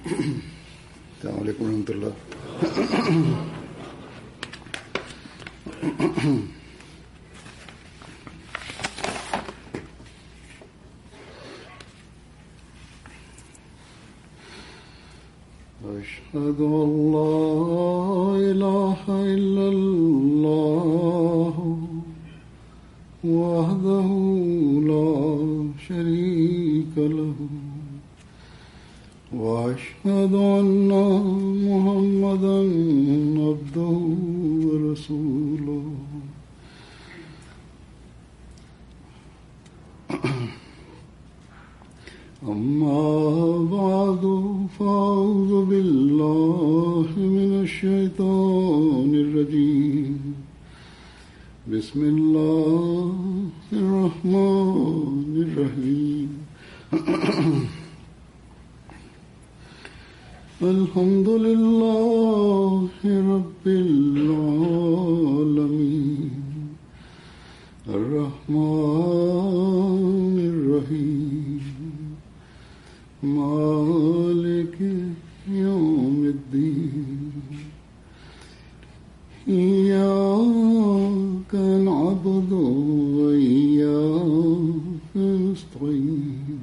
السلام عليكم ورحمة الله. أشهد أن لا إله إلا الله وحده لا شريك له وأشهد أن محمدا عبده ورسوله. أما بعد فأعوذ بالله من الشيطان الرجيم. بسم الله الرحمن الرحيم. الحمد لله رب العالمين الرحمن الرحيم مالك يوم الدين. إياك نعبد وإياك نستعين.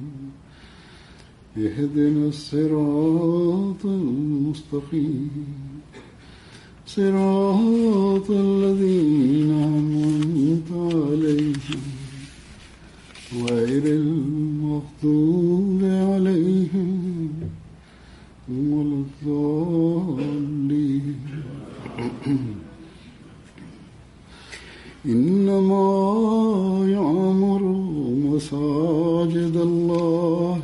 اهدنا الصراط المستقيم صراط الذين أنعمت عليهم غير المغضوب عليهم ولا الضالين. إنما يعمر مساجد الله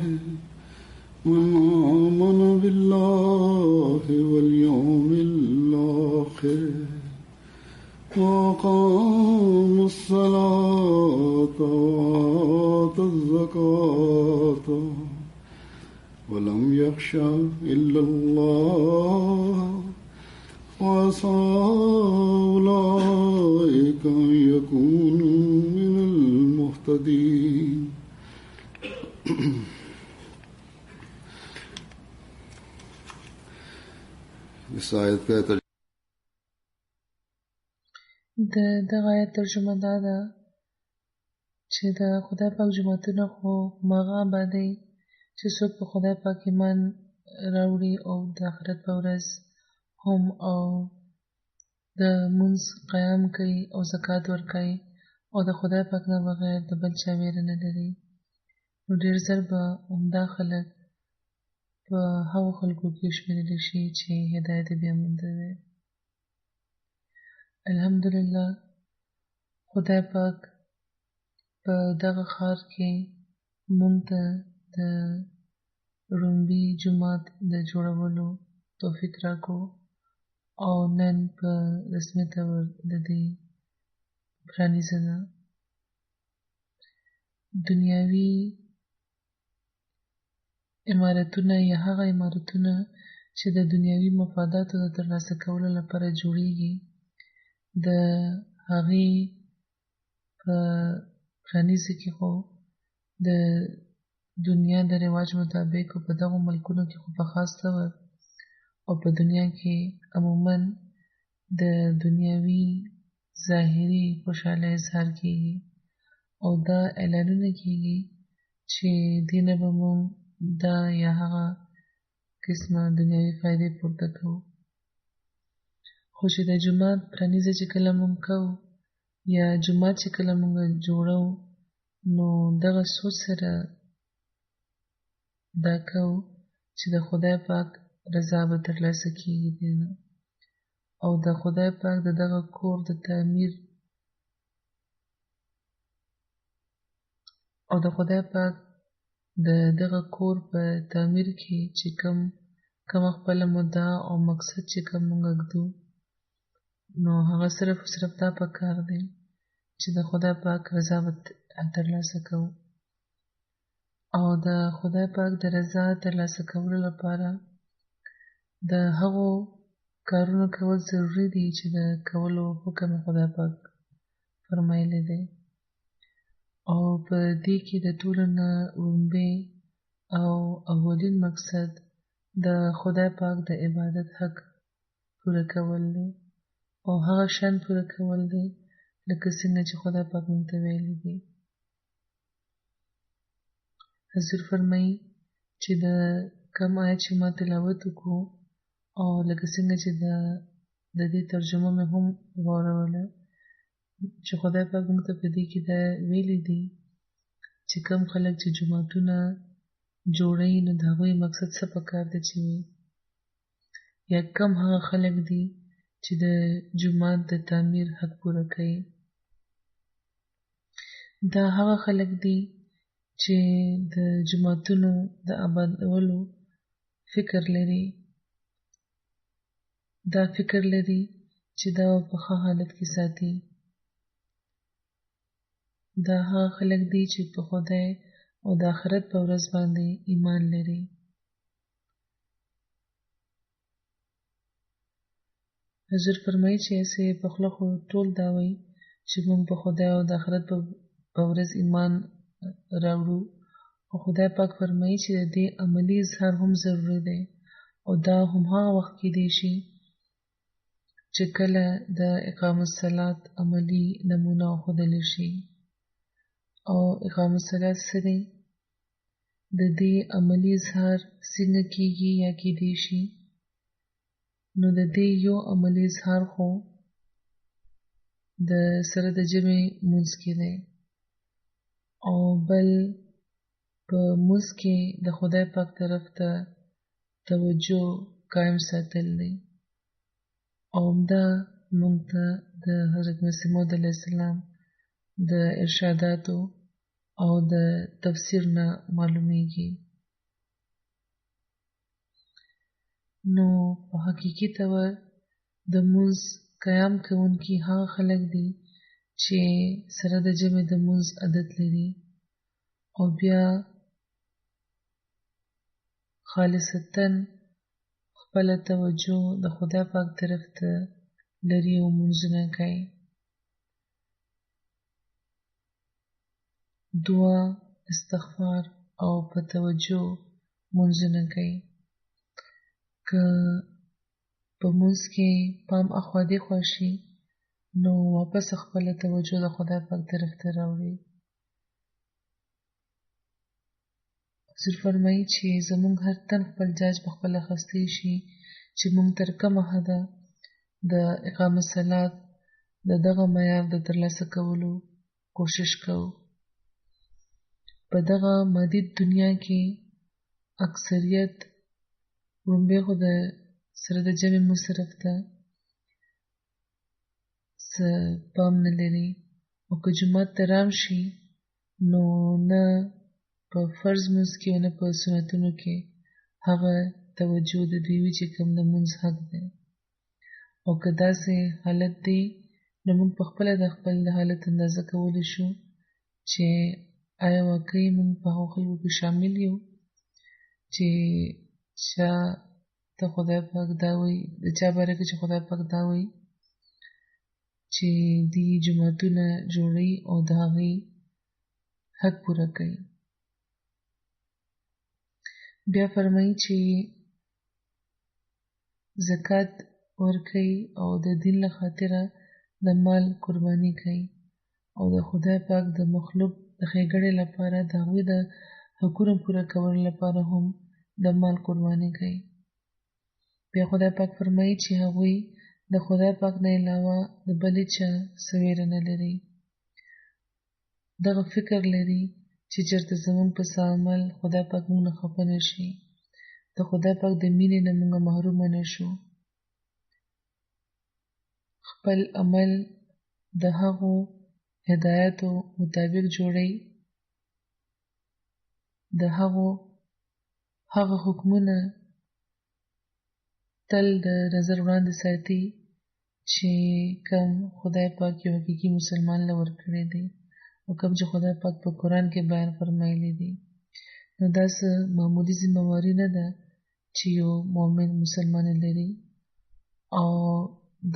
من آمن بالله واليوم الآخر وأقام الصلاة وآتى الزكاة ولم يخش إلا الله وعسى أولئك أن يكونوا من المهتدين. इस आयत का دغه آیت ترجمه دا ده چې د خدای پاک جوماتونه خو هماغه آبادوي چې څوک په خدای پاک ایمان راوړي او د آخرت په ورځ هم او د مونځ قیام کوي او زکات ورکوي او د خدای پاک نه بغیر د بل چا ویره نه لري. نو ډېر زر به همدا خلک په هغو خلکو کې وشمېرلی شي چې هدایت یې بیا مونده دی. الحمدلله خدای پاک په دغه ښار کې مونږ ته د رومبي جومات د جوړولو توفیق راکړو او نن په رسمي ډول د دې پرانیزه ده. دنیاوي عمارتونه یا هغه عمارتونه چې د دنیاوي مفاداتو د ترلاسه کولو لپاره جوړیږي د هغې په پرانیزه کې خو د دنیا د رواج مطابق په دغو ملکونو کې خو په خاص ډول او په دنیا کې عموما د دنیاوي ظاهري خوشحالۍ اظهار کیږي او دا اعلانونه کیږي چې دې نه به مونږ دا یا هغه قسمه دنیاوي فایدې پورته کوو. خو چې د جومات پرانیزه چې کله مونږ کوو یا جومات چې کله مونږ جوړو نو دغه سوچ سره دا کوو چې د خدای پاک رضا به ترلاسه کیږي دې نه او د خدای پاک د دغه کور د تعمیر او د خدای پاک د دغه کور په تعمیر کې چې کوم خپله مدعا او مقصد چې کوم مونږ ږدو نو هغه صرف او صرف دا پکار دی چې د خدای پاک رضا به ترلاسه کوو او د خدای پاک د رضا ترلاسه کولو لپاره د هغو کارونو کول ضروري دي چې د کولو حکم خدای پاک فرمایلی دی او په دې کې د ټولو نه لومړی او اولین مقصد د خدای پاک د عبادت حق پوره کول دی او هغه شان پوره کول دی لکه څنګه چې خدای پاک موږ ته ویلي دي. حضور فرمایي چې د کوم آیت چې ما تلاوت وکړو او لکه څنګه چې د دې ترجمه مې هم واوروله چې خدای پاک موږ ته په دې کې دا ویلي دي چې کوم خلک چې جوماتونه جوړوي نو د هغوی مقصد څه پکار دی چې وي، یا کم هغه خلک دي چې د جومات د تعمیر حق پوره کوي. دا هغه خلک دي چې د جوماتونو د آبادولو فکر لري، دا فکر لري چې دا په ښه حالت کې ساتي. دا هغه خلک دي چې په خدای او د آخرت په ورځ باندې ایمان لري. حضور فرمایي چې ایسے په خوله خو ټول دا وایي چې موږ په خدای او د آخرت په ورځ ایمان راوړو، او خدای پاک فرمایي چې د دې عملی اظهار هم ضروري دی، او دا هم هغه وخت کې دی شي چې کله د اقام الصلات عملی نمونه ښودلی شي. او اقام الصلات څه دی؟ د دې عملی اظهار څنګه کیږي یا کیدی شي؟ نو د دې یو عملی اظهار خو د سره د جمع مونځ کې دی، او بل په مونځ کې د خدای پاک طرف ته توجه قائم ساتل دی. او همدا مونږ ته د حضرت مسیح موعود علیه السلام د ارشاداتو او د تفسیر نه معلومیږي. نو په حقیقي طور د مونځ قیام کوونکي هغه خلک دي چې سره د جمع د مونځ عادت لري او بیا خالصتاً خپله توجه د خدای پاک طرف ته لري او مونځونه کوي. دعا، استغفار او په توجه مونځونه کوي. که په مونځ کې پام اخوا دیخوا شي نو واپس خپله توجه د خدای پاک طرف ته راوړي. حضور فرمایي چې زموږ هر تن خپل جاج په خپله اخیستی شي چې موږ تر کومه حده د اقام الصلات د دغه معیار د ترلاسه کولو کوشش کوو. په دغه مادي دنیا کې اکثریت لومبی خو د سره د جمع مونځ طرف ته څه پام نه لري، او که جومات ته رام شي نو نه په فرض مونځ کې او نه په سنتونو کې هغه توجه د دوی وي چې کوم د مونځ حق دی. او که داسې حالت دی نو موږ په خپله د خپل د حالت اندازه کولی شو چې آیا واقعي موږ په هغو خلکو کې شامل یو چې چا ته خدای پاک دا وایي، د چا باره کې چې خدای پاک دا وایي چې دی جوماتونه جوړوي او د هغې حق پوره کوي. بیا فرمایي چې زکات ورکوي او د دین له خاطره د مال قرباني کوي، او د خدای پاک د مخلوق د ښېګړې لپاره د هغوی د حقونو پوره کولو لپاره هم د مال قرباني کوي. بیا خدای پاک فرمایي چې هغوی د خدای پاک نه علاوه د بل چا څه ویره نه لري. دغه فکر لري چې چېرته زموږ په څه عمل خدای پاک موږ نه خفه نه شي، د خدای پاک د مینې نه موږ محرومه نه شو. خپل عمل د هغو هدایاتو مطابق جوړوي، د هغه حکمونه تل د نظر وړاندې ساتي چې کوم خدای پاک یو حقیقي مسلمان له ورکړی دی او کوم چې خدای پاک په قرآن کې بیان فرمایلی دی. نو دا څه معمولي ذمهواري نه ده چې یو مؤمن مسلمان لري. او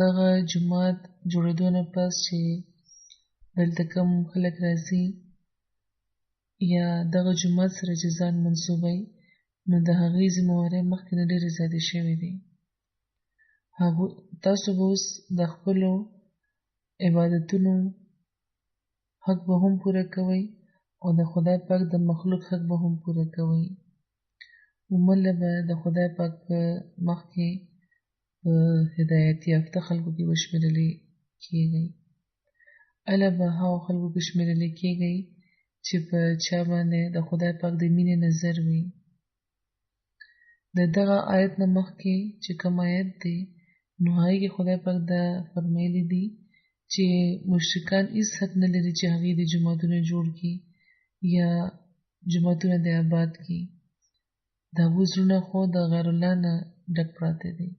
دغه جومات جوړېدو نه پس چې دلته کوم خلک راځي یا دغه جومات سره چې ځان منسوبوي نو د هغې ذمهوارۍ مخکې نه ډېرې زیاتې شوې دي. تاسو به اوس د خپلو عبادتونو حق به هم پوره کوئ او د خدای پاک د مخلوق حق به هم پوره کوئ. ومله به د خدای پاک په مخ کې په هدایت یافته خلکو کې وشمېرلې کېږئ. اله به هغو خلکو کې شمېرلې کېږئ چې په چا باندې د خدای پاک د مینې نظر وي. د دغه آیت نه مخکې چې کوم آیت دی نو هغې کې خدای پاک دا فرمایلی دي چې مشرکان هیڅ حق نه لري چې هغې د جوماتونه جوړ کړي یا جوماتونه د آباد کړي. د هغوی زړونه خو د غیر الله نه ډک پراته دي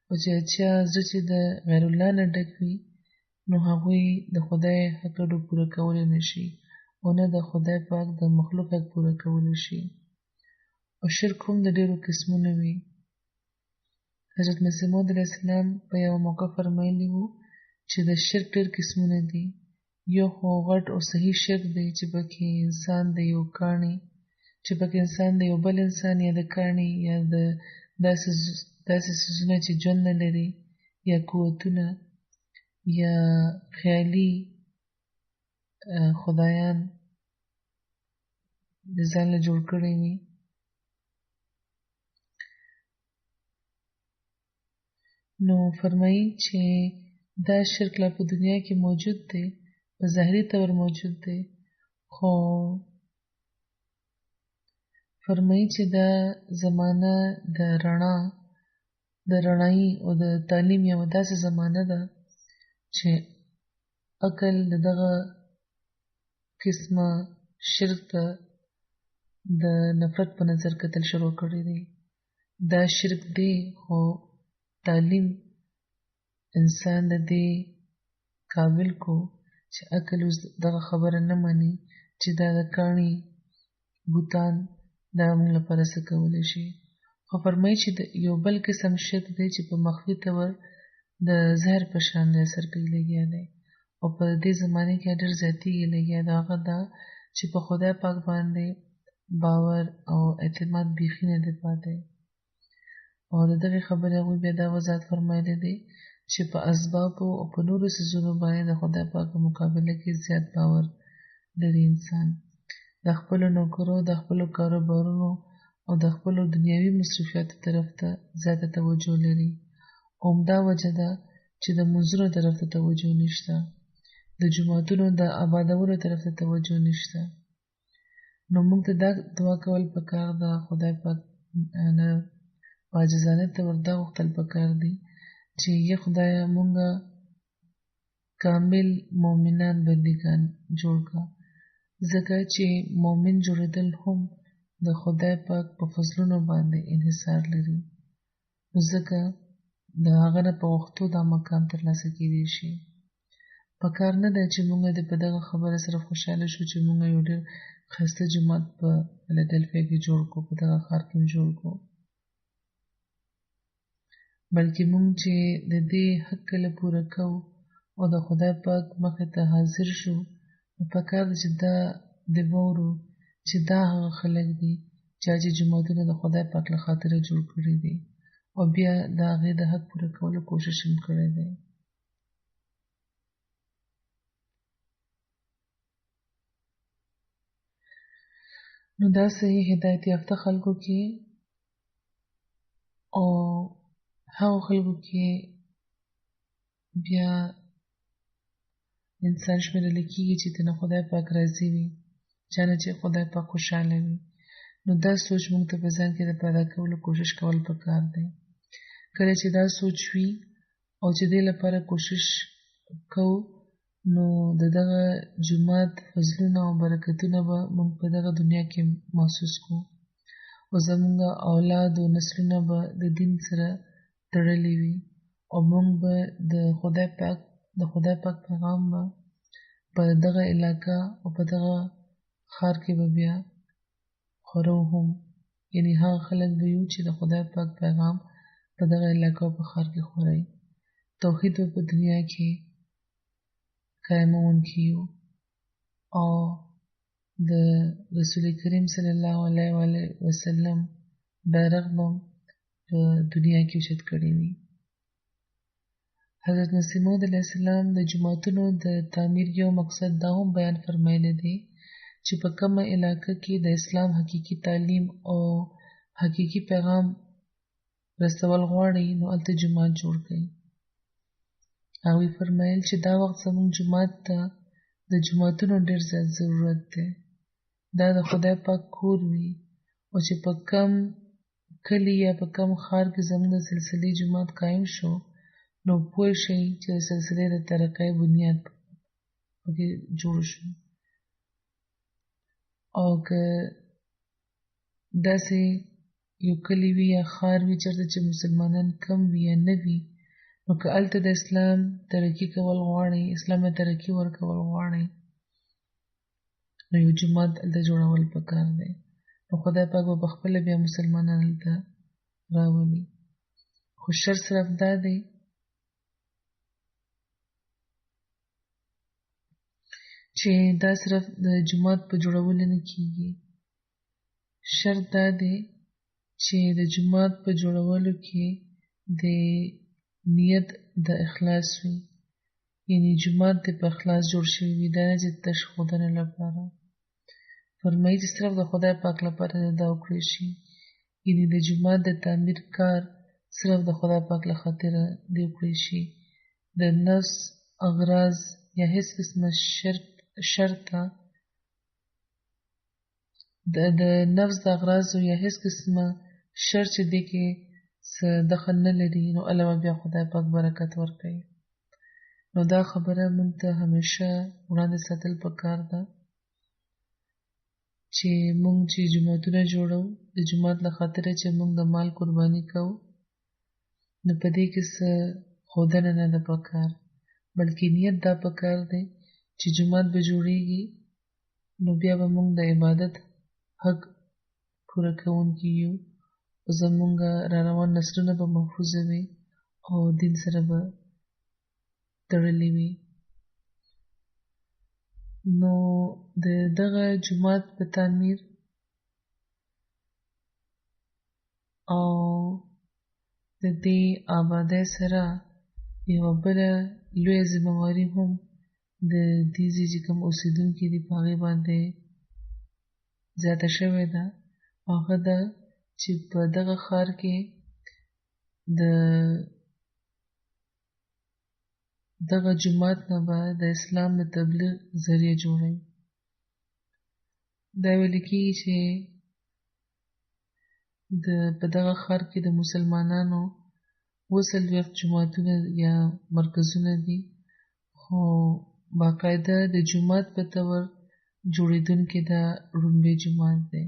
او چې چا زړه چې د غیر الله نه ډک وي نو هغوی د خدای حق پوره کولی نه شي او نه د خدای پاک د مخلوق حق پوره کولی شي. او شرک هم د ډېرو قسمونه وي. حضرت مسیح موعود علیه السلام په یوه موقع فرمایلی وو چې د شرک ډېر قسمونه دي. یو خو غټ او صحیح شرک دی چې پکې انسان د یو کاڼي چې پکې انسان د یو بل انسان یا د کاڼي یا د داسې څیزونه چې ژوند نه لري یا قوتونه یا خیالي خدایان د ځان له جوړ کړي وي. نو فرمایي چې دا شرک لا په دنیا کې موجود دی، په ظاهري طور موجود دی، خو فرمایي چې دا زمانه د رڼایي او د تعلیم یوه داسې زمانه ده چې عقل د دغه قسمه شرک ته د نفرت په نظر کتل شروع کړی دی. دا شرک دی خو تعلیم انسان د دې قابل کو چې عقل اوس دغه خبره نه مني چې دا د کاڼي بوتان دا موږ لپاره څه کولی شي. خو فرمایي چې د یو بل قسم شرک دی چې په مخفي طور د زهر په شان د اثر کوي لګیا دی او په دې زمانه کې ډېر زیاتېږي لګیا دی. هغه دا چې په خدای پاک باندې باور او اعتماد بیخي نه دی پاتې. او د دغې خبرې هغوی بیا دا وضاحت فرمایلی دی چې په اسبابو او په نورو څیزونو باندې د خدای پاک په مقابله کې زیات باور لري. انسان د خپلو نوکرو، د خپلو کاروبارونو او د خپلو دنیوي مصروفیاتو طرف ته زیاته توجه لري. همدا وجه ده چې د منځونو طرف ته توجه نشته، د جوماتونو د آبادولو طرف ته توجه نشته. نو موږ ته دا دعا کول پکار ده، خدای پاک نه په عاجزانه طور دا غوښتل پکار دي چې یا خدایه مونږه کامل مؤمنان بندګان جوړ کړه، ځکه چې مؤمن جوړېدل هم د خدای پاک په فضلونو باندې انحصار لري. ځکه د هغه نه په غوښتو دا مقام ترلاسه کېدی شي. پکار نه دی چې مونږ د په دغه خبره سره خوشحاله شو چې مونږ یو ډېر ښایسته جومات په فیلادلفیا کې جوړ کړو، په دغه ښار کې جوړ کړو، بلکې مونږ چې د دې حق کله پوره کوو او د خدای پاک مخې ته حاضر شو، نو پکار ده چې دا د واورو چې دا هغه خلک دي چې جوماتونه د خدای پاک له خاطره جوړ کړي دي او بیا د هغې د حق پوره کولو کوشش هم کړی دی. نو داسې هدایت یافته خلکو کې او هغو خلکو کې بیا انسان شمېرلی کېږي چې ترنه خدای پاک راضي وي، چا نه چې خدای پاک خوشحاله وي. نو دا سوچ موږ ته په ځان کې د پیدا کولو کوشش کول پکار دی. کله چې دا سوچ وي او چې دې لپاره کوشش کوو نو د دغه جومات فضلونه او برکتونه به موږ په دغه دنیا کې محسوس کړو او زموږ اولاد او نسلونه به د دین سره تړلي وي او موږ به د خدای پاک پیغام به په دغه علاقه او په دغه ښار کې به بیا خورو هم، یعنی هغه خلک به یو چې د خدای پاک پیغام په دغه علاقه او په ښار کې خورئ. توحید به په دنیا کې قایمونکي یو او د رسول کریم صلی الله علیه وسلم بیرغ به په دنیا کې اوچت کړی وي. حضرت مسیح موعود علیه السلام د جوماتونو د تعمیر یو مقصد دا هم بیان فرمایلی دی چې په کومه علاقه کې د اسلام حقیقي تعلیم او حقیقي پیغام رسول غواړي نو هلته جومات جوړ کړئ. هغوی فرمایل چې دا وخت زموږ جومات ته د جوماتونو ډېر زیات ضرورت دی. دا د خدای پاک کور وي او چې په کم کلي یا په کم ښار کې زموږ د سلسلې جومات قایم شو نو پوه شئ چې د سلسلې د ترقۍ بنیاد پکې جوړ شو. او که داسې یو کلی وي یا ښار وي چېرته چې مسلمانان کم وي یا نه وي نو که هلته د اسلام ترقي کول غواړئ، اسلام ته ترقي ورکول غواړئ نو یو جومات هلته جوړول پکار دی. نو خدای پاک به پخپله بیا مسلمانان هلته راولي. خو شرط صرف دا دی چې دا صرف د جومات په جوړولو نه کیږي. شرط دا دی چې د جومات په جوړولو کې د نیت د اخلاص وي، یعنی جومات دې په اخلاص جوړ شوی وي، دا نه چې تش ښودنې لپاره. فرمایي چې صرف د خدای پاک لپاره دا وکړی شي، یعنی د جومات د تعمیر کار صرف د خدای پاک له خاطره دې وکړی شي. د نفس اغراض یا هیڅ قسمه شرطه د نفس د اغراضو یا هیڅ قسمه شر چې دې کې څه دخل نه لري نو الله بیا خدای پاک برکت ورکوي. نو دا خبره موږ ته همیشه وړاندې ساتل پکار ده چې موږ چې جوماتونه جوړو د جومات له خاطره چې موږ د مال قرباني کوو نو په دې کې څه ښودنه نه ده پکار، بلکې نیت دا پکار دی چې جومات به جوړیږي نو بیا به موږ د عبادت حق پوره کوونکي یو، زموږ را روان نسلونه به محفوظه وي او دین سره به تړلي وي. نو د دغه جومات په تعمیر او د دې آبادۍ سره یوه بله لویه ذمهواري هم د دې ځای چې کوم اوسېدونکي دي په هغې باندې زیاته شوې ده. هغه ده چې په دغه ښار کې د دغه جومات نه به د اسلام د تبلیغ ذریعه جوړوي. دا ویل کېږي چې په دغه ښار کې د مسلمانانو 40 جوماتونه یا مرکزونه دي، خو باقاعده د جومات په طور جوړېدونکی دا ړومبی جومات دی.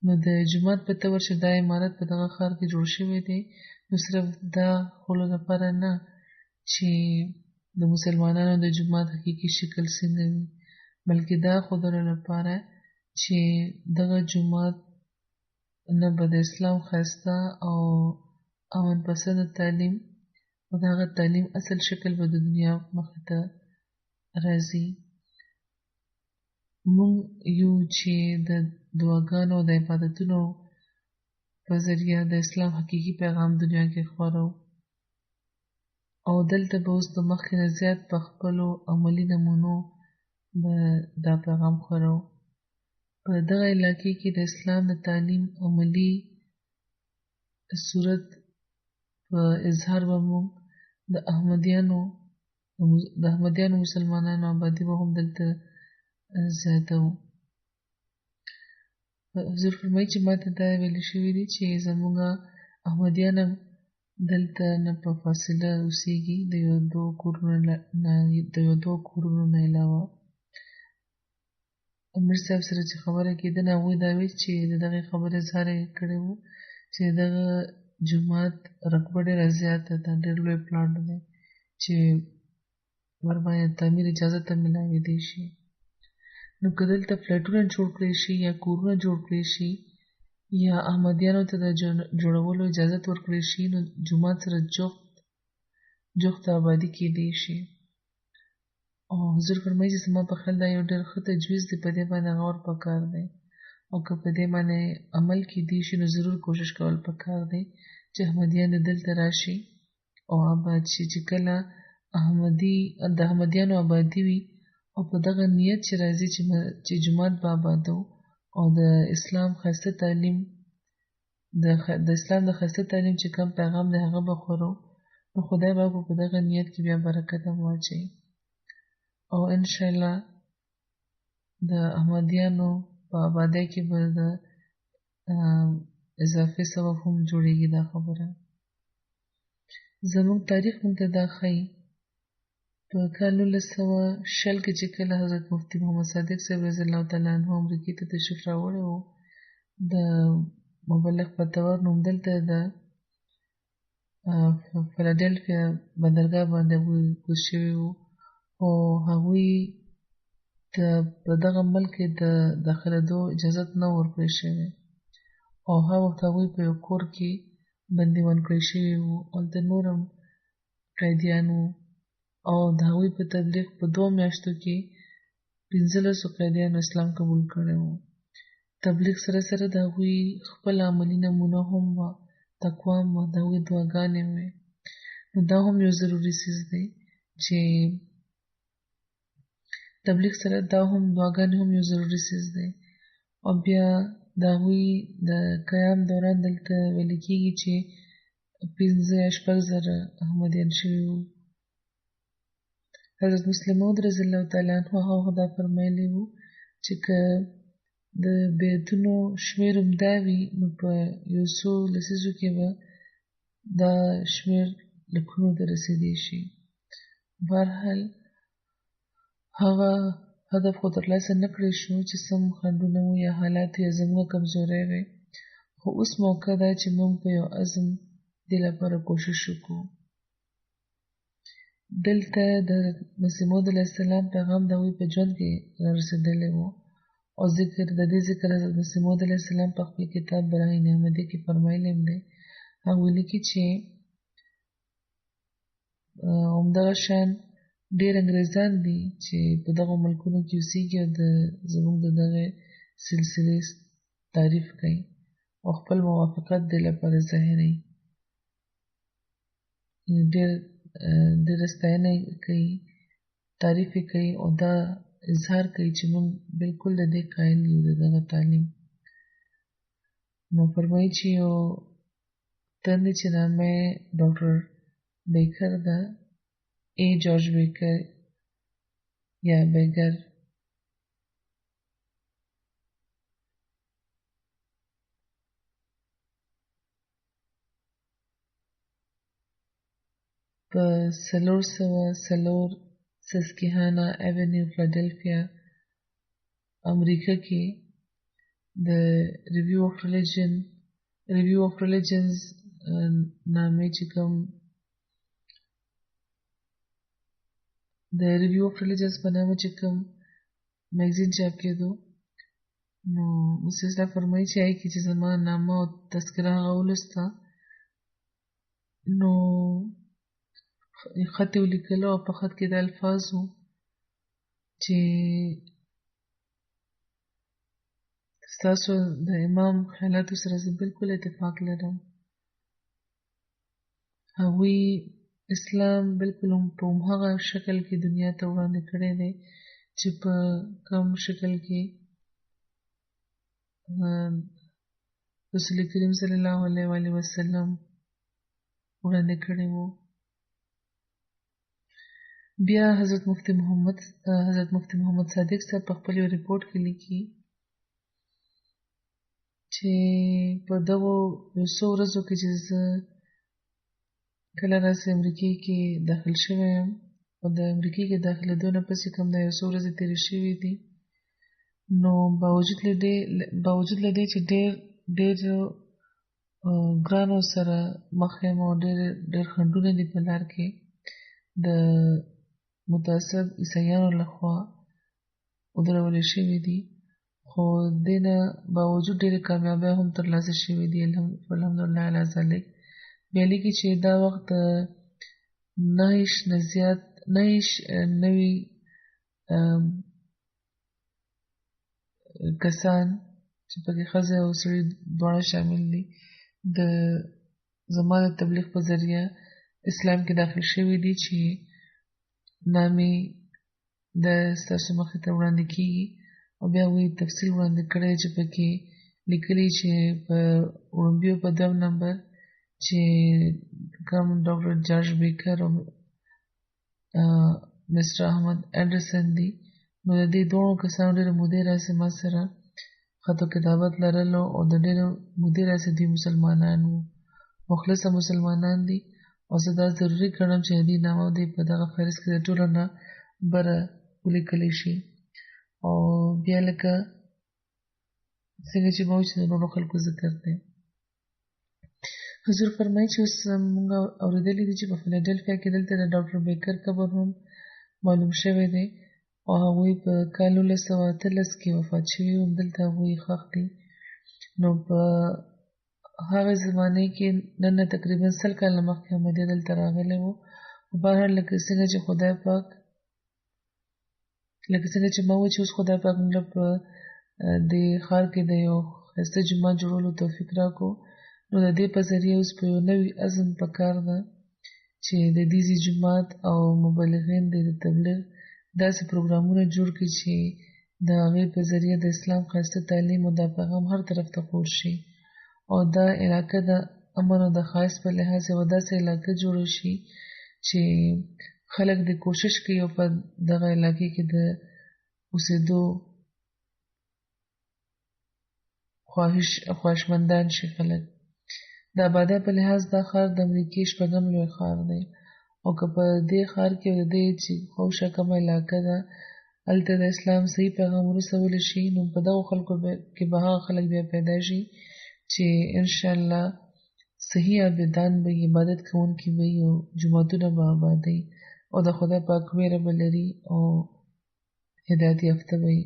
نو د جومات په طور چې دا عمارت په دغه ښار کې جوړ شوی دی نو صرف دا ښولو لپاره نه چې د مسلمانانو د جومات حقیقي شکل څنګه وي، بلکې دا ښودلو لپاره چې دغه جومات نه به د اسلام ښایسته او امن پسنده تعلیم او د هغه تعلیم اصل شکل به د دنیا مخې ته راځي. موږ یو چې د دعاګانو او د عبادتونو په ذریعه د اسلام حقیقي پیغام دنیا کې خپرو او دلته به اوس د مخکې نه زیات په خپلو عملي نمونو به دا پیغام خپرو. په دغه علاقې کې د اسلام د تعلیم عملي صورت په اظهار به موږ د احمدیانو مسلمانانو آبادي به هم دلته زیاته وو. حضور فرمایي چې ما ته دا ویلي شوي دي چې زموږ احمدیان هم دلته نه په فاصله اوسېږي د یو دوه کورونو نه علاوه. امیر صاحب سره چې خبره کېده نو هغوی دا ویل چې د دغې خبرې اظهار یې کړی وو چې دغه جومات رقبه ډېره زیاته ده، ډېر لوی پلاټ دی چې ورباندې تعمیر اجازه ته میلاوېدی شي. نو که دلته فلیټونه جوړ کړی شي یا کورونه جوړ کړی شي یا احمدیانو ته د جوړولو اجازت ورکړی شي نو جومات سره جفت آبادي کېدی شي. او حضور فرمایي چې زما په خیال دا یو ډېر ښه تجویز دی، په دې باندې غور پکار دی او که په دې باندې عمل کېدی شي نو ضرور کوشش کول پکار دی چې احمدیان دلته راشي او آباد شي. چې کله د احمدیانو آبادي وي او په دغه نیت چې راځي چې جومات به آبادو او د اسلام ښایسته تعلیم د اسلام د ښایسته تعلیم چې کوم پیغام دی هغه به خورو، نو خدای به په دغه نیت کې بیا برکت هم واچوي او انشاءالله د احمدیانو په آبادۍ کې به د اضافي ثواب هم جوړېږي. دا خبره زموږ تاریخ موږ ته دا ښیي. په کال 1920 کې چې کله حضرت مفتي محمد صادق صاحب رضی الله تعالی عنه امریکې ته تشریف راوړی و، د مبلغ په تور نوم دلته د فلادلفیا بندرګاه باندې هغوی کوز شوي وو او هغوی ته په دغه ملک کې د داخلېدو اجازت نه ورکړی شوی او هغه وخت هغوی په یو کور کې بندیوان کړی شوي وو. هلته نور هم قیدیان وو او د هغوی په تبلیغ په 2 میاشتو کې 1500 قیدیانو اسلام قبول کړی و. تبلیغ سره سره د هغوی خپل عملي نمونه هم وه، تقوا هم وه، د هغوی دعاګانې وې. نو دا هم یو ضروري څیز دی چې تبلیغ سره دا هم دعاګانې هم یو ضروري څیز دی. او بیا د هغوی د قیام دوران دلته ویل کېږي چې 15,000 احمدیان شوي وو. حضرت مسلم موعود رضی الله تعالی عنه هغه دا فرمایلی وو چې که د بیعتونو شمېر همدا وي نو په یو څو لسیزو کې به دا شمېر لکونو ته رسېدی شي. بهرحال هغه هدف خو ترلاسه نه کړی شو چې سم خنډونه وو یا حالات یا زموږ کمزوری وی، خو اوس موقع ده چې موږ په یو عزم دې لپاره کوشش وکړو. دلته د مسیح موعود علیه السلام پیغام د هغوی په ژوند کې رارسېدلی و او د دې ذکر حضرت مسیح موعود علیه السلام په خپل کتاب براهین احمدیه کې فرمایلی هم دی. هغه لیکي چې همدغه شان ډېر انګریزان دي چې په دغو ملکونو کې اوسېږي او زموږ د دغې سلسلې تعریف کوي او خپل موافقت دې لپاره ظاهروي، ډېره ستاینه کوي، تعریف یې کوي او دا اظهار کوي چې موږ بالکل د دې قایل یو د دغه تعلیم. نو فرمایي چې یو تن دی چې نامه یې ډاکټر بیکر ده، جورج بیکر یا بیګر. په 404 سسکیهانا ایونیو فلادلفیا امریکا کې د ریویو اف ریلیجنز نامې چې کوم د ریویو اف ریلیجنز په نامه چې کوم میګزین چاپ کېدو، نو مسیح فرمایي چې هغې کې چې زما نامه او تذکره هغه ولوسته، نو خط یې ولیکلو او په خط کې د الفاظ وو چې ستاسو د امام خیالاتو سره زه بالکل اتفاق لرم. هغوی اسلام بالکل په همهغه شکل کې دنیا ته وړاندې کړی دی چې په کوم شکل کې رسول کریم صلی الله علیه وسلم وړاندې کړی وو. بیا حضرت مفتی محمد صادق صاحب په خپل یو ریپورټ کې لیکي چې په دغو یو څو ورځو کې چې زه کله راسې امریکې کې داخل شوی یم او د امریکې کې داخلېدو نه پسې کوم دا یو څو ورځې تېرې شوي دي، نو باوجود له دې چې ډېر ګرانو سره مخ یم او ډېر خنډونه دي په لار کې د متعصب عیسایانو لخوا ودرولې شوي دي، خو دې نه باوجود ډېرې کامیابۍ هم ترلاسه شوي دي الحمدلله علی ذلک. بیا لیکي چې دا وخت 9 نوي کسان چې پکې ښځې او سړي دواړه شامل دي د زما د تبلیغ په ذریعه اسلام کې داخل شوي دي چې نامې د ستاسو مخې ته وړاندې کیږي او بیا وی تفصیل وړاندې کړی چې پکې لیکلي چې په وړومبي په 2 نمبر چې کوم ډاکټر جارج بیکر او مستر احمد انډرسن دي نو د دې دوه کسانو ډېرې مودې راځي ما سره خط و کتابت لرلو او د ډېرې مودې راځي دوی مسلمانان وو مخلصه مسلمانان دي او زه دا ضروري ګڼم چې دې نامه دې په دغه فهرست کې د ټولو نه بره ولیکلی شي او بیا لکه څنګه چې به وایو چې د نورو خلکو ذکر دی حضور فرمایي چې اوس موږ اورېدلی دي چې په فیلاډلفیا کې دلته د ډاکټر بیکر قبر هم معلوم شوی دی او هغوی په کال 1918 کې وفات شوي وو دلته هغوی ښخ دي نو په هغه زمانه کې نن تقریبا 100 کاله مخکې احمدیه دلته راغلی وو په بهر لکه څنګه چې خدای پاک لکه څنګه چې ما وویل چې اوس خدای پاک موږ په دې ښار کې د یو ښایسته جومات جوړولو توفیق راکړو نو د دې په ذریعه اوس په یو نوي عزم پکار ده چې د دیزي جومات او مبلغین د تبلیغ داسې پروګرامونه جوړ کړي چې د هغې په ذریعه د اسلام ښایسته تعلیم او دا پیغام هر طرف ته خور شي او دا علاقه د امن او د ښایست په لحاظ یوه داسې علاقه جوړه شي چې خلک د کوشش کوي او په دغه علاقې کې د اوسېدو خواهشمندان شي خلک د آبادۍ په لحاظ دا ښار د امریکې 6م لوی ښار دی او که په دې ښار کې د دې چې خوشه کومه علاقه ده هلته د اسلام صحیح پیغام ورسولی شي نو په دغو خلکو کې به هغه خلک بیا پیدا شي چې انشاءالله صحیح عابدان به عبادت کوونکي به او جوماتونه به آبادوي او د خدای پاک ویره به لري او هدایت یافته به وي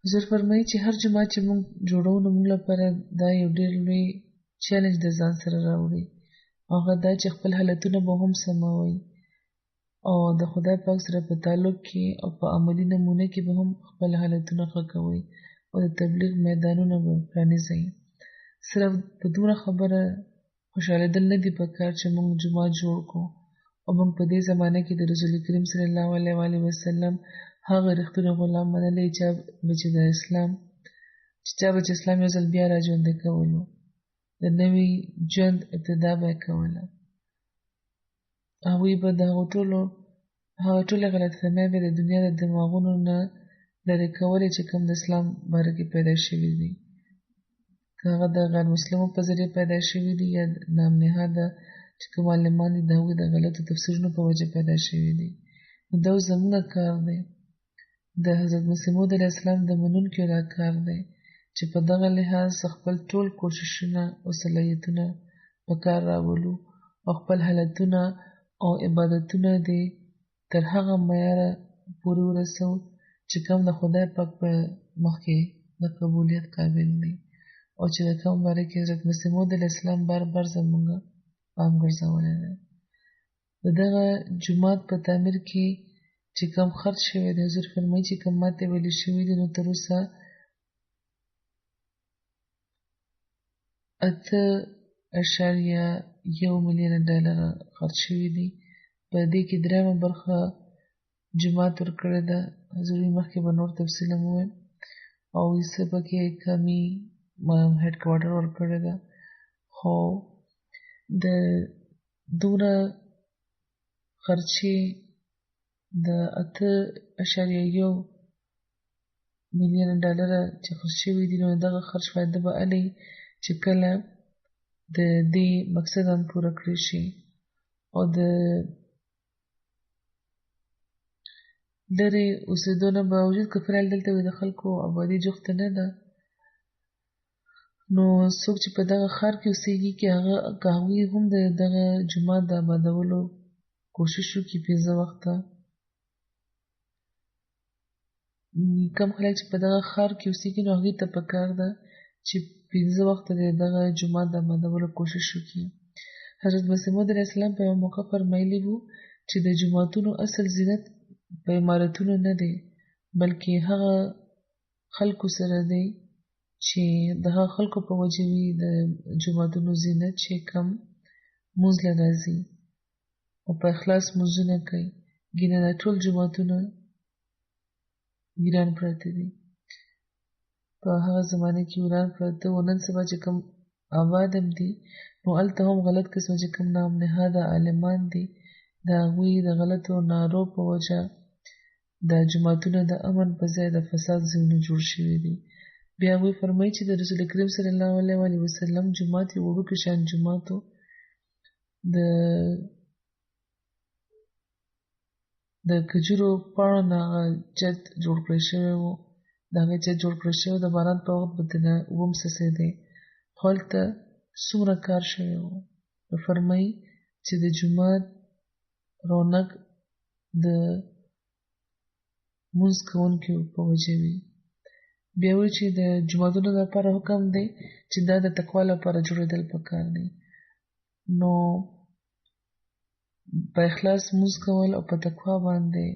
حضور فرمایي چې هر جومات چې موږ جوړو نو موږ لپاره دا یو ډېر لوی چیلنج د ځان سره راوړي هغه دا چې خپل حالتونه به هم سموئ او د خدای پاک سره په تعلق کې او په عملي نمونه کې به هم خپل حالتونه ښه کوئ او د تبلیغ میدانونه به پرانیزئ صرف په دومره خبره خوشحالېدل نه دي پکار چې موږ جومات جوړ کړو او موږ په دې زمانه کې د رسول کریم صلی الله علیه وسلم هغه رښتونی غلام منلی چې چا به چې اسلام یو ځل بیا را ژوندی کولو د نوي ژوند ابتدا به یې کوله هغوی به د هغه ټولې غلطفهمۍ به د دنیا د دماغونو نه لرې کولې چې کوم د اسلام باره کې پیدا شوي دي که هغه د غیر مسلمو په ذریعه پیدا شوي دي یا نام نهاده چې کوم عالمان دي د هغوی د غلطو تفسیرونو په وجه پیدا شوي دي نو دا زموږ کار دی د حضرت مسیح موعود علیه السلام د منونکو دا کار دی چې په دغه لحاظ خپل ټول کوششونه او صلاحیتونه په کار راولو او خپل حالتونه او عبادتونه دې تر هغه معیاره پورې ورسو چې کوم د خدای پاک په مخ کې د قبولیت قابل دی او چې د کوم باره کې حضرت مسیح موعود علیه السلام بار زموږ پام ګرځولی دی د دغه جومات په تعمیر کې چې کوم خرج شوی دی حضور فرمایي چې کوم ماته ویلې شوي دي نو تر اوسه $8.1 ملیونه خرج شوي دي په دې کې 3 برخه جومات ورکړې ده حضور مخکې به نور تفصیل هم وویل او څه پکې کمی هیډ کوارټر ورکړې ده خو د دومره خرچې د $8.1 ملیونه چې خرج شوي دي نو دغه خرج فایده به الې چې کله د دې مقصد هم پوره کړی شي او د لرې اوسېدو نه باوجود که فلحال دلته وي د خلکو آبادي جوخته نه ده نو څوک چې په دغه ښار کې اوسېږي که هغوی هم د دغه جومات د آبادولو کوشش وکړي 15 وخته کم خلک چې په دغه ښار کې اوسېږي نو هغوی ته پکار ده چې 15 وخته د دغه جومات د آبادولو کوشش وکړي حضرت مسیح موعود علیه السلام په یو موقع فرمایلي وو چې د جوماتونو اصل زینت په عمارتونو نه دی بلکې هغه خلکو سره دی چې دغه خلکو په وجه وي د جوماتونو زینت چې کم مونځ له راځي او په اخلاص مونځونه کوي. ګینه دا ټول جوماتونه ویران پراته دي. په هغه زمانه کې ویران پراته و. نن سبا چې کم آباد هم دي نو هلته هم غلط قسمه چې کم نام نهاده عالمان دي د هغوی د غلطو نارو په وجه دا جوماتونه د امن په ځای د فساد ځایونه جوړ شوي دي. بیا هغوی فرمایي چې د رسول کریم صلی الله علیه وسلم جومات یو وړوکی شان جومات و. د کجورو پاڼو نه هغه چت جوړ کړی شوی و. د هغې چت جوړ کړی شوی د باران په وخت به ترنه اوبه څڅېدی. خو هلته څومره کار شوی و. فرمایي چې د جومات رونق د مونځ کوونکو په وجه وي. بیا وایي چې د جوماتونو لپاره حکم دی چې دا د تقوا لپاره جوړېدل پکار دی. نو په اخلاص مونځ کول او په تقوا باندې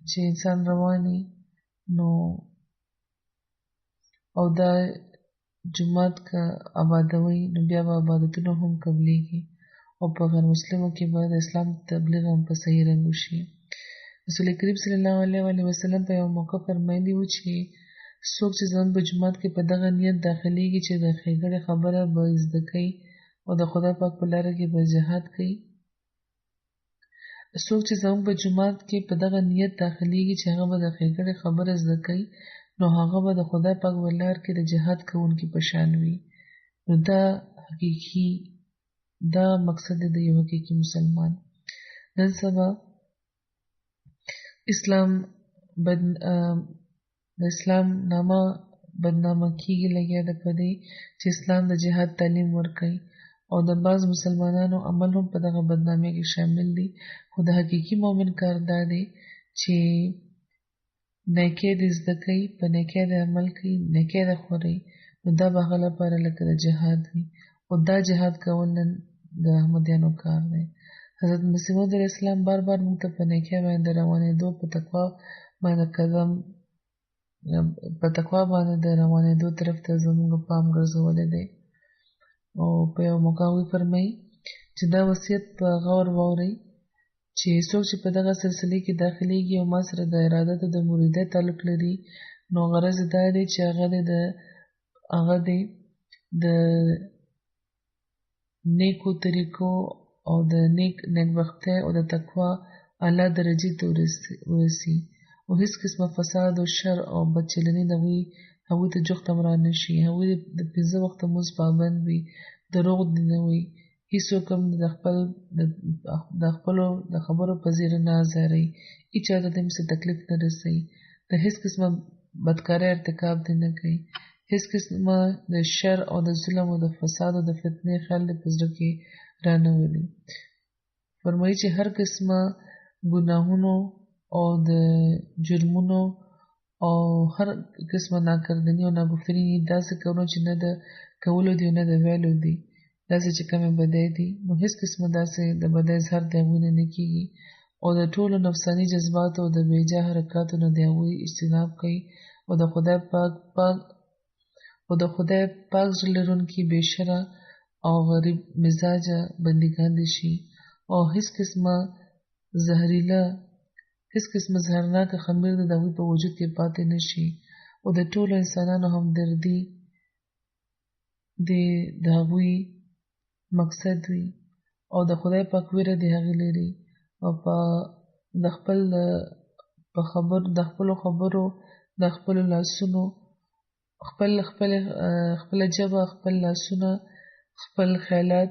چې انسان رواني نو او دا جومات که آبادوي نو بیا به عبادتونه هم قبلیږي او په غیر مسلمو کې به د اسلام تبلیغ هم په صحیح رنګ وشي. رسول کریم صلی الله علیه وسلم په یو موقع فرمایلی و چې څوک چې زموږ په جومات کې په دغه نیت داخلیږي چې د ښېګړې خبره به زده کوي او د خدای پاک په لاره کې به جهاد کوي. څوک چې زموږ په جومات کې په دغه نیت داخلیږي چې هغه به د ښېګړې خبره زده کوي نو هغه به د خدای پاک په لار کې د جهاد کوونکي په شان وي. نو دا مقصد دی د یو حقیقي مسلمان. نن سبا د اسلام نامه بدنامه کیږي لګیا ده په دې چې اسلام د جهاد تعلیم ورکوي او د بعض مسلمانانو عمل هم په دغه بدنامۍ کې شامل دي. خو د حقیقي مؤمن کار دا دی چې نیکۍ دې زده کوي، په نیکۍ دې عمل کوي، نیکۍ دې خوري، نو دا به هغه لپاره لکه د جهاد وي. او دا جهاد کول نن د احمدیانو کار دی. حضرت مسیح موعود علیه السلام بار بار موږ ته په نیکۍ باندې روانېدو، په تقوا باندې د روانېدو طرف ته زموږ پام ګرځولی دی. او په یو موقع هغوی فرمایي چې دا وصیت په غور واورئ چې څوک چې په دغه سلسلې کې داخلیږي او ما سره د ارادت د مریدۍ تعلق لري نو غرض دا دی چې هغه دی د نیکو طریقو او د نیکبختۍ او د تقوا اعلی درجې ته ورسي او هیڅ قسمه فساد او شر او بدچلني هغوی ته جوخت امران نه شي. هغوی د 5 وخته مونځ پابند وي، دروغ دې نه وي، هیڅوک هم د خپلو د خبرو په زیره نه ازاروي، هیچا ته هم څه تکلیف نه رسوي، د هیڅ قسمه بدکارۍ ارتکاب دې نه کوي، هیڅ قسمه د شر او د ظلم او د فساد او د فتنې خیال دې په زړه کې رانه ولي. فرمایي چې هر قسمه ګناهونو او د جرمونو او هر قسمه ناکردنی او ناګفتنی داسې کارونه چې نه د کولو دي او نه د ویلو دي، داسې چې کومې بدۍ دي نو هیڅ قسمه داسې د بدۍ اظهار د هغوی نه کېږي او د ټولو نفساني جذباتو او د بېجا حرکاتو نه د هغوی اجتناب کوي او د خدای پاک زړه لرونکي بې شره او غریب مزاجه بندګان دي شي او هیڅ قسمه زهرناکه خمیر د هغوی په وجود کې پاتې نه شي او د ټولو انسانانو همدردي د هغوی مقصد وي او د خدای پاک ویره د هغې لري او د خپلو خبرو، د خپلو لاسونو، خپله ژبه، خپل لاسونه، خپل خیالات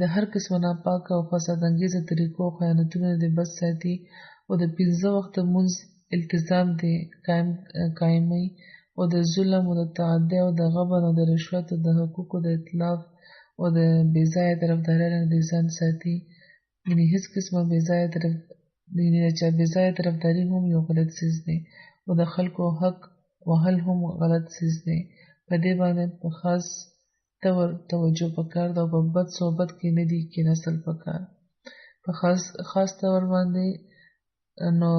د هر قسمه ناپاکه او فساد انګیزه طریقو او خیانتونو د بچ ساتي او د 5 وخته مونځ التزام دې قایموي او د ظلم او د تعدي او د غبن او د رشوت او د حقوقو د اتلاف او د بېځایه طرفدارۍ نه د ځان ساتي. یعنې هیڅ قسمه بېځایه طرفداري هم یو غلط څیز دی او د خلکو حق وهل هم غلط څیز دی. په دې باندې په خاص طور توجه پکار ده او په بد صحبت کې نه دي کېناستل پکار. په خاص طور باندې نو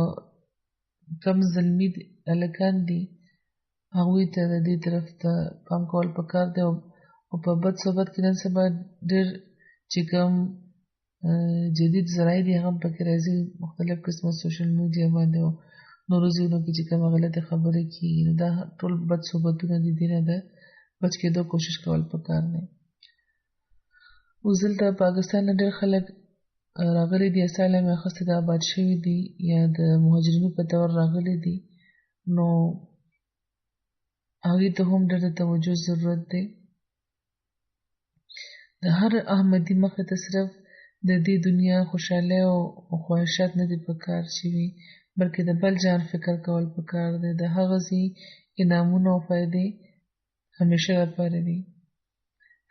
کم ظلمي هلکان دي هغوی ته د دې طرف ته پام کول پکار دی او په بد صحبت کې نن سبا ډېر چې کوم جدید ذرایع دي هغه پکې راځي مختلف قسمه سوشل میډیا باندې او نورو ځایونو کې چې کومه غلطې خبرې کېږي نو دا ټول بد صحبتونه دي دې نه د بچ کېدو کوشش کول پکار دی. اوس دلته پاکستان نه ډېر خلک راغلي دي اسالم یې اخیستی د آباد شوي دي یا د مهاجرینو په طور راغلي دي نو هغوی ته هم ډېر د توجه ضرورت دی. د هر احمدي مخې ته صرف د دې دنیا خوشحالۍ او خواهشات نه دي پکار شوي بلکې د بل جان فکر کول پکار دی. د هغه ځای انعامونه او فایدې همیشه لپاره دي.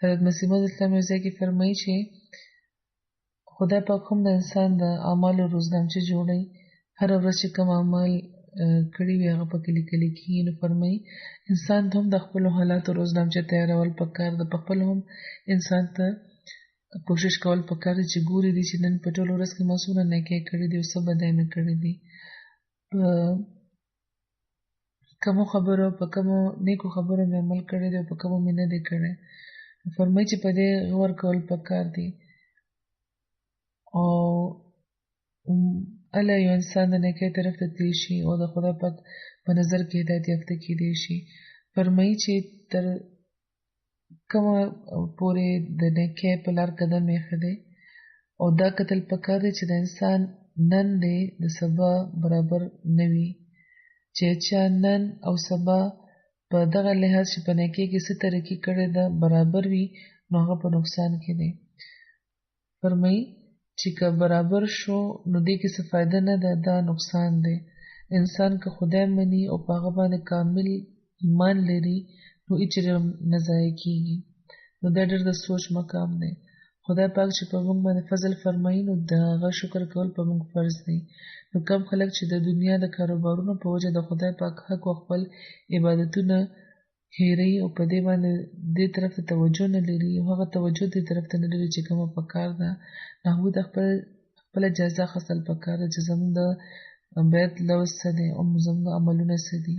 حضرت مسیح موعود اسلام یو ځای کې فرمایي چې خدای پاک هم د انسان د اعمالو روزنامچه جوړوي. هره ورځ چې کوم اعمال کړي وي هغه پکې لیکلي کېږي نو فرمایي انسان ته هم د خپلو حالاتو روزنامچه تیارول پکار ده. په خپله هم انسان ته کوشش کول پکار دی چې ګوري دي چې نن په ټوله ورځ کې ما څومره نیکۍ کړي دي او څه بدۍ مې کړي دي. په کومو خبرو په کومو نیکو خبرو مې عمل کړی دی او په کومو مې نه دی کړی. فرمایي چې په دې غور کول پکار دی او اله یو انسان د نیکۍ طرف ته تللی شي او د خدای پاک په نظر کې هدایت یافته کېدی شي. فرمایي چې تر کومه پورې د نیکۍ په لار قدم ایښی دی او دا کتل پکار دی چې د انسان نن دی د سبا برابر نه وي. چې چا نن او سبا په دغه لحاظ چې په نیکۍ کې څه ترقي کړې ده برابر وي نو هغه په نقصان کې دی. فرمایي چې که برابر شو نو دې کې څه فایده نه ده دا نقصان دی. انسان که خدای مني او په هغه باندې کامل ایمان لري نو هیڅ نه ضایع کېږي نو دا ډېر د سوچ مقام دی. خدای پاک چې په موږ باندې فضل فرمایي نو د هغه شکر کول په موږ فرض دی. نو کم خلک چې د دنیا د کاروبارونو په وجه د خدای پاک حق او خپل عبادتونه هیروي او په دې باندې دې طرف ته توجه نه لري او هغه توجه دې طرف ته نه لري چې کومه پکار ده نو هغوی د خپله جزا اخیستل پکار ده چې زموږ د بیت لوظ څه دی او زموږ عملونه څه دي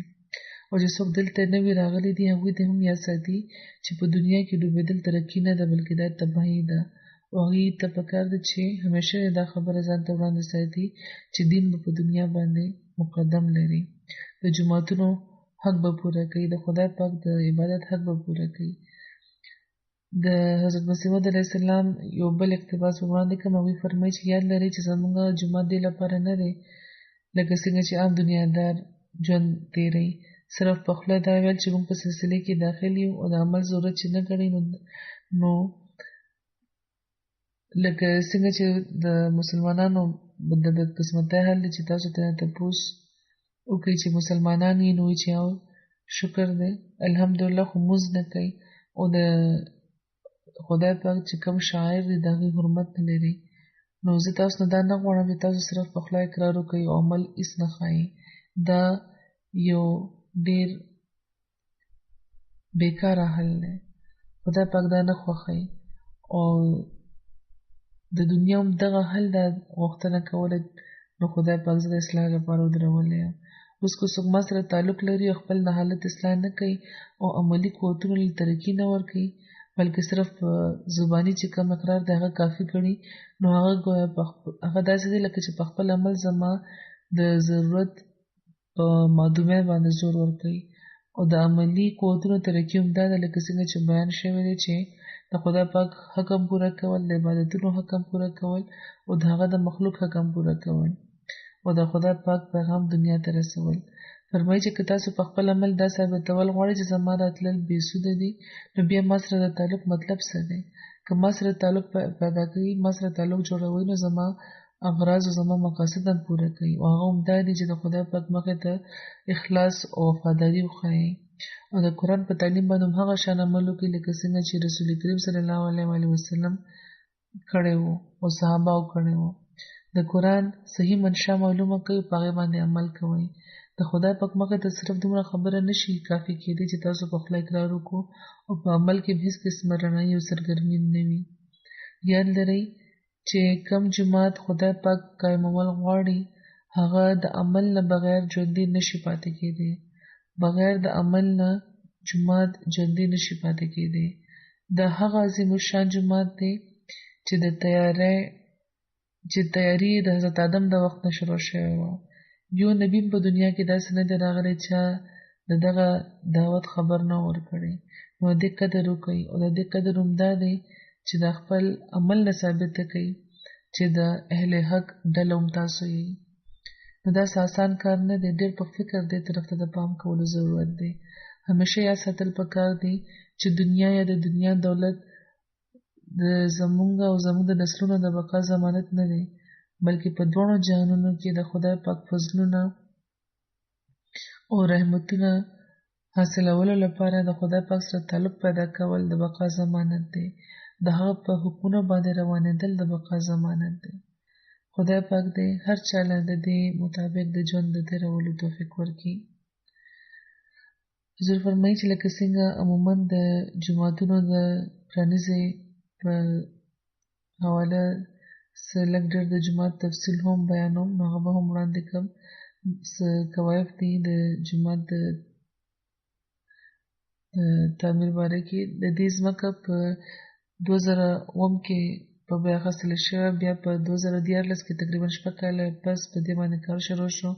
او چې څوک دلته نوي راغلي دي هغوی ته هم یاد ساتي چې په دنیا کې ډوبېدل ترقي نه ده بلکې دا تباهي ده او هغوی ته پکار ده چې همیشه دا خبره ځان ته وړاندې ساتي چې دین به په دنیا باندې مقدم لري. د جوماتونو حق به پوره کوي د خدای پاک د عبادت حق به پوره کوي. د حضرت مسیح موعود علیه السلام یو بل اقتباس وړاندې کوم هغوی فرمایي چې یاد لرئ چې زموږ جومات دې لپاره نه دی لکه څنګه چې عام دنیادار ژوند تیروي صرف په خوله دا ویل چې موږ په سلسلې کې داخل یو او د عمل ضرورت چې نه ګڼي نو لکه څنګه چې د مسلمانانو د بدقسمتۍ حال دی چې تاسو ته تپوس وکړئ چې مسلمانان یې نو چې او شکر دی الحمدلله خو مونځ نه کوي او د خدای پاک چې کوم شاعر دی د هغې حرمت نه لري نو زه تاسو نه دا نه غواړم چې تاسو صرف په خوله اقرار وکړئ او عمل هېڅ نه ښایي. دا یو ډېر بیکاره حل دی. خدای پاک دا نه خوښوي او د دنیا هم دغه حل دا غوښتنه کوله نو خدای پاک زه د اصلاح لپاره ودرولی یم. اوس که څوک ما سره تعلق لري او خپل د حالت اصلاح نه کوي او عملي قوتونو له ترقي نه ورکوي بلکې صرف زباني چې کوم اقرار دی هغه کافي ګڼي نو هغه ګویا هغه داسې دی لکه چې په خپل عمل زما د ضرورت په معدومیت باندې زور ورکوي او د عملي قوتونو ترقي هم دا ده لکه څنګه چې بیان شوی دی چې د خدای پاک حق هم پوره کول د عبادتونو حق هم پوره کول او د هغه د مخلوق حق هم پوره کول او د خدای پاک پیغام دنیا ته رسول. فرمایي چې که تاسو په خپل عمل دا ثابتول غواړئ چې زما راتلل بې سوده دي نو بیا ما سره د تعلق مطلب څه دی؟ که ما سره تعلق پیدا کوي ما سره تعلق جوړوي نو زما اغراض او زما مقاصد هم پوره کوي او هغه هم دا دي چې د خدای پاک مخې ته اخلاص او وفاداري وښایي او د قرآن په تعلیم باندې هم هغه شان عمل وکړي لکه څنګه چې رسول کریم صلی الله علیه وسلم کړی و او صحابه کړی و. د قرآن صحیح منشا معلومه کوي په هغې باندې عمل کوئ. د خدای پاک مخې ته صرف دومره خبره نشي کافي کېدی چې تاسو په خوله اقرار وکړو او په عمل کې هېڅ قسمه رڼایي او سرګرمي نه وي. یاد لرئ چې کم جماعت خدای پاک قایمول غواړي هغه د عمل نه بغیر ژوندی نشي پاتې کېدی بغیر د عمل نه جماعت ژوندی نشي پاتې کېدی. دا هغه عظیم الشان جماعت دی چې تیاری د حضرت آدم د وخت نه شروع شوی و. یو نبی په دنیا کې داسې نه دی راغلی چې د دغه دعوت خبر نه ورکړي. نو د قدر وکړي او د دې قدر هم دا دی چې د خپل عمل نه ثابت کړي چې د اهل حق ډله هم تاسو یې. نو دا آسان کار نه دی. ډېر په فکر دې طرف ته د پام کولو ضرورت دی. همیشه یا ساتل پکار دی چې دنیا یا د دنیا دولت د زمونږ او زمونږ د نسلونو د بقا ضمانت نه دی، بلکې په دواړو جهانونو کې د خدای پاک فضلونه او رحمتونه حاصلولو لپاره د خدای پاک سره تعلق پیدا کول د بقا ضمانت دی. د هغه په حکمونو باندې روانېدل د بقا ضمانت دی. خدای پاک دې هر چا له د دې مطابق د ژوند د تېرولو توفیق ورکړي. حضور فرمایي چې لکه څنګه عموما د جوماتونو د پرانیزې په حواله څه لږ ډېر د جومات تفصیل هم بیانوم، نو هغه به هم وړاندې کړم. څه کوایف دي د جومات د تعمیر باره کې. د دې ځمکه په 2009 کې په بیه اخیستل شوه. بیا په 2014 کې تقریبا 6 کاله پس په دې باندې کار شروع شو.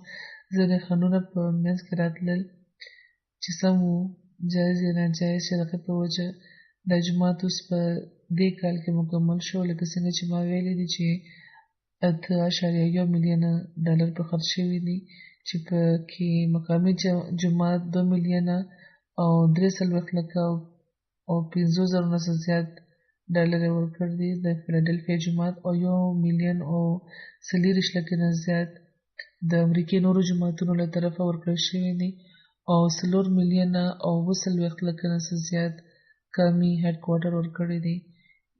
ځینې خنډونه په منځ کې راتلل چې سم وو، جایز یا ناجایز شرقي په وجه دا جومات اوس په دې کال کې مکمل شو. لکه څنګه چې ما ویلي دي چې 8.1 میلیونه ډالر په خرج شوي دي، چې په کې مقامي جومات 2 میلیونه او 3 لکه او 50,000 نه زیات ډالر ورکړ دي. د فیلادلفیا جومات او 1 میلیون او 40 لکه نه زیات د امریکې نورو جوماتونو له طرفه ورکړل شوي دي، او 4 میلیونه او 20 لکه نه زیات قومي هیډ کوارټر ورکړی دی.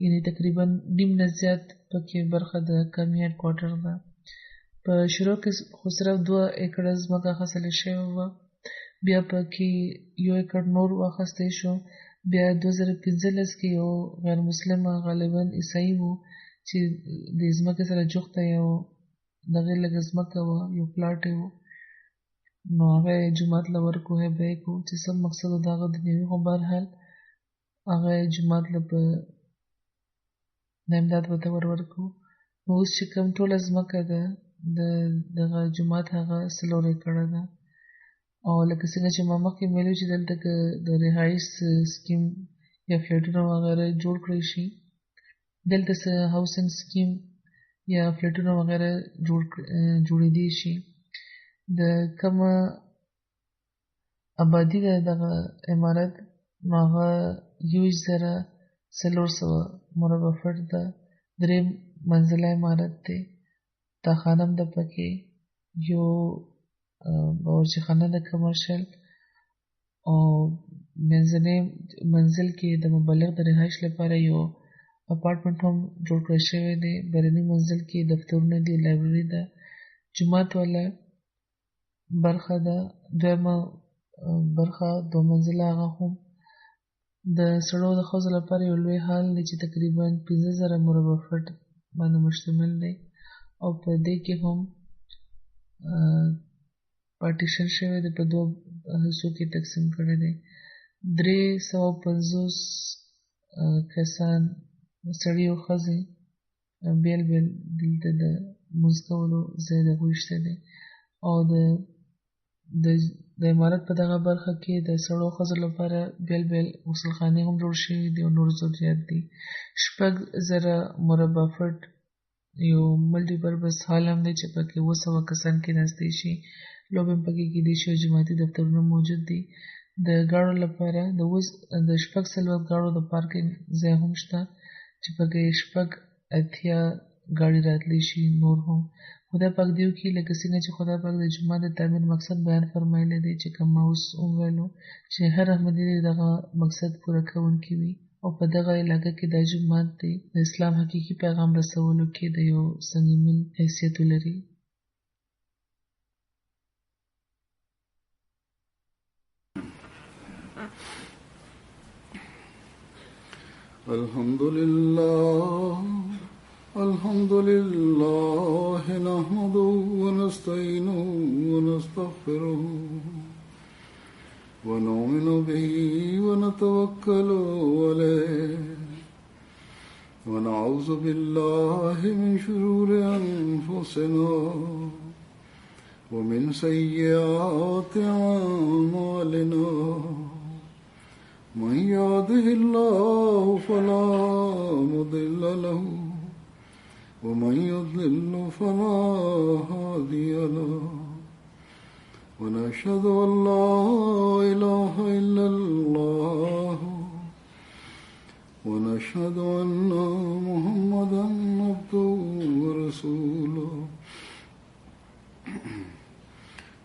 یعنې تقریبا نیم نه زیات پکې برخه د قومي هیډ کوارټر ده. په شروع کې خو صرف 2 ایکړه ځمکه اخیستل شوې وه، بیا پکې 1 ایکړ نور واخیستی شو. بیا 2015 کې یو غیر مسلمه غالبا عیسائی و چې د ځمکې سره جوخته یو دغې لږه ځمکه وه، یو پلاټ و، نو هغه یې جومات له ورکړو، هبه یې کړو چې څه مقصد و د هغه دنیوي. خو بهرحال هغه یې جومات له په امداد ورته ورکړو. نو اوس چې کوم ټوله ځمکه ده د دغه جومات هغه 4 ایکړه ده. او لکه څنګه چې ما مخکې ویلي چې دلته که د رهایش سکیم یا فلیټونه وغیره جوړ کړی شي، دلته څه هاوسنګ سکیم یا فلیټونه وغیره جوړېدی شي. د کومه آبادي ده دغه عمارت، نو هغه 1,400 مربع فټ ده. 3 منزله عمارت دی. تاخانه هم ده پکې، یو باورچی خانه ده کمرشل، او منځنی منزل کې د مبلغ د رهایش لپاره یو اپارټمنټ هم جوړ کړی شوی دی. بهرني منزل کې دفترونه دي، لایبرري ده. جومات والا برخه ده، دویمه برخه 2 منزله، هغه هم د سړو د ښځو لپاره یو لوی هال دی چې تقریبا 15,000 مربع فټ باندې مشتمل دی، او په دې کې هم پارټیشن شوی دی، په 2 حصو کې تقسیم کړی دی. 350 کسان سړي او ښځې بیل بیل دلته د لمونځ کولو ځای د هغوی شته دی. او د عمارت په دغه برخه کې د سړو او ښځو لپاره بیل بیل غسلخانې هم جوړ شوي دي او نور ضرورت دي. 6,000 مربع فټ یو ملټي پرپز هال هم دی چې پکې 200 کسان کېناستی شي، لوبې هم پکې کېدی شي، او جوماتي دفترونه موجود دي. د ګاړو لپاره د 6 ګاړو د پارکینګ ځای هم شته چې پکې 80 ګاړي راتلی شي. نور هم خدای پاک دیو کې لکه څنګه چې خدای پاک د جومات د تعمیر مقصد بیان فرمایلی دی چې کوم ما اوس وویلو چې هر احمدي دغه مقصد پوره کوونکی وي، او په دغه علاقه کې دا جومات دی د اسلام حقیقي پیغام رسولو کې د یو سنگ میل حیثیت ولري. الحمد لله نحمده ونستعينه ونستغفره ونؤمن به ونتوكل عليه ونعوذ بالله من شرور أنفسنا ومن سيئات أعمالنا من يهده الله فلا مضل له ومن يضلل فلا هادي له ونشهد أن لا إله إلا الله ونشهد أن محمدا عبده ورسوله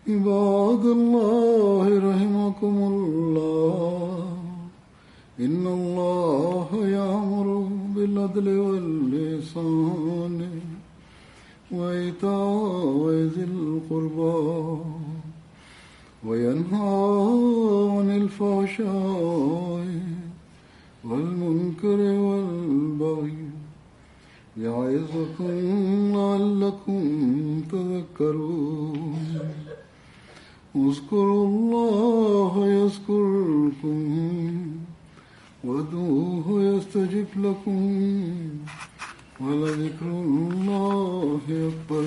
عباد الله رحمكم الله إن الله يأمر بالعدل والإحسان وإيتاء ذي القربى وينهى عن الفحشاء والمنكر والبغي يعظكم لعلكم تذكرون اذكروا الله يذكركم وادعوه يستجب لكم ولذكر الله أكبر.